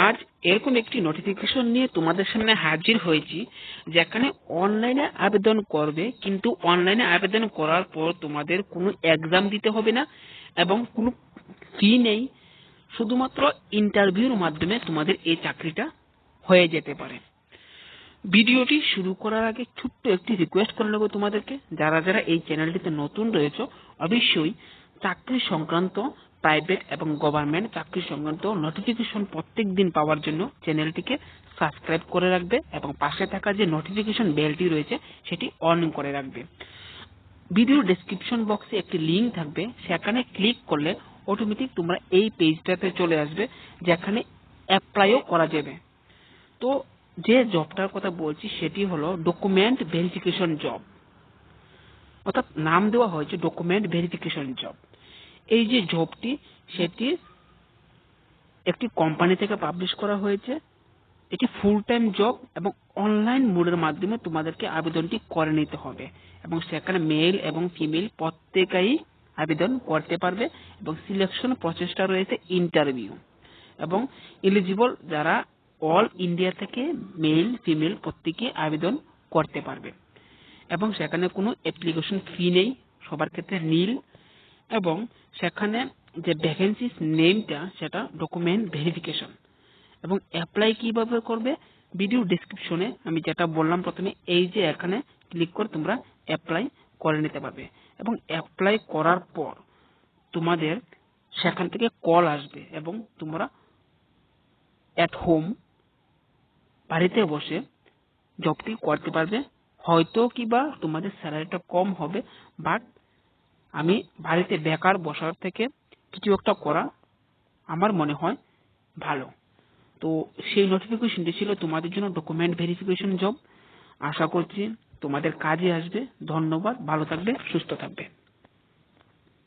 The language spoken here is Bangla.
আজ এরকম একটি নোটিফিকেশন নিয়ে তোমাদের সামনে হাজির হয়েছি, যেখানে অনলাইনে আবেদন করবে, কিন্তু অনলাইনে আবেদন করার পর তোমাদের কোনো এক্সাম দিতে হবে না এবং কোনো ফি নেই। শুধুমাত্র ইন্টারভিউর মাধ্যমে তোমাদের এই চাকরিটা হয়ে যেতে পারে। ভিডিওটি শুরু করার আগে ছোট্ট একটি রিকোয়েস্ট করে নেব তোমাদেরকে, যারা যারা এই চ্যানেলটিতে নতুন রয়েছে অবশ্যই চাকরি সংক্রান্ত, প্রাইভেট এবং গভর্নমেন্ট চাকরি সংক্রান্ত নোটিফিকেশন প্রত্যেক দিন পাওয়ার জন্য চ্যানেলটিকে সাবস্ক্রাইব করে রাখবে এবং পাশে থাকা যে নোটিফিকেশন বেলটি রয়েছে সেটি অন করে রাখবে। ভিডিও ডেসক্রিপশন বক্সে একটি লিংক থাকবে, সেখানে ক্লিক করলে অটোমেটিক তোমরা এই পেজটাতে চলে আসবে, যেখানে অ্যাপ্লাইও করা যাবে। তো যে জবটার কথা বলছি সেটি হলো ডকুমেন্ট ভেরিফিকেশন জব, অর্থাৎ নাম দেওয়া হয়েছে ডকুমেন্ট ভেরিফিকেশন জব। এই যে জবটি সেটি একটি কোম্পানি থেকে পাবলিশ করা হয়েছে। এটি ফুল টাইম জব এবং অনলাইন মোডের মাধ্যমে তোমাদেরকে আবেদনটি করে নিতে হবে এবং সেখানে মেল এবং ফিমেল প্রত্যেকেই আবেদন করতে পারবে এবং সিলেকশন প্রসেসটা রয়েছে ইন্টারভিউ এবং এলিজিবল যারা অল ইন্ডিয়া থেকে মেল ফিমেল প্রত্যেকে আবেদন করতে পারবে এবং সেখানে কোনো অ্যাপ্লিকেশন ফি নেই, সবার ক্ষেত্রে নীল। এবং সেখানে যে ভ্যাকেন্সিস নেমটা সেটা ডকুমেন্ট ভেরিফিকেশন। এবং অ্যাপ্লাই কিভাবে করবে, ভিডিও ডেসক্রিপশনে আমি যেটা বললাম প্রথমে, এই যে এখানে ক্লিক করে তোমরা অ্যাপ্লাই করে নিতে পারবে এবং অ্যাপ্লাই করার পর তোমাদের সেখান থেকে কল আসবে এবং তোমরা অ্যাট হোম বাড়িতে বসে জবটি করতে পারবে। হয়তো কিবা তোমাদের স্যালারিটা কম হবে, বাট আমি বাড়িতে বেকার বসার থেকে কিছু একটা করা আমার মনে হয় ভালো। তো সেই নোটিফিকেশনটি ছিল তোমাদের জন্য ডকুমেন্ট ভেরিফিকেশন জব। আশা করছি তোমাদের কাজে আসবে। ধন্যবাদ, ভালো থাকবে, সুস্থ থাকবে।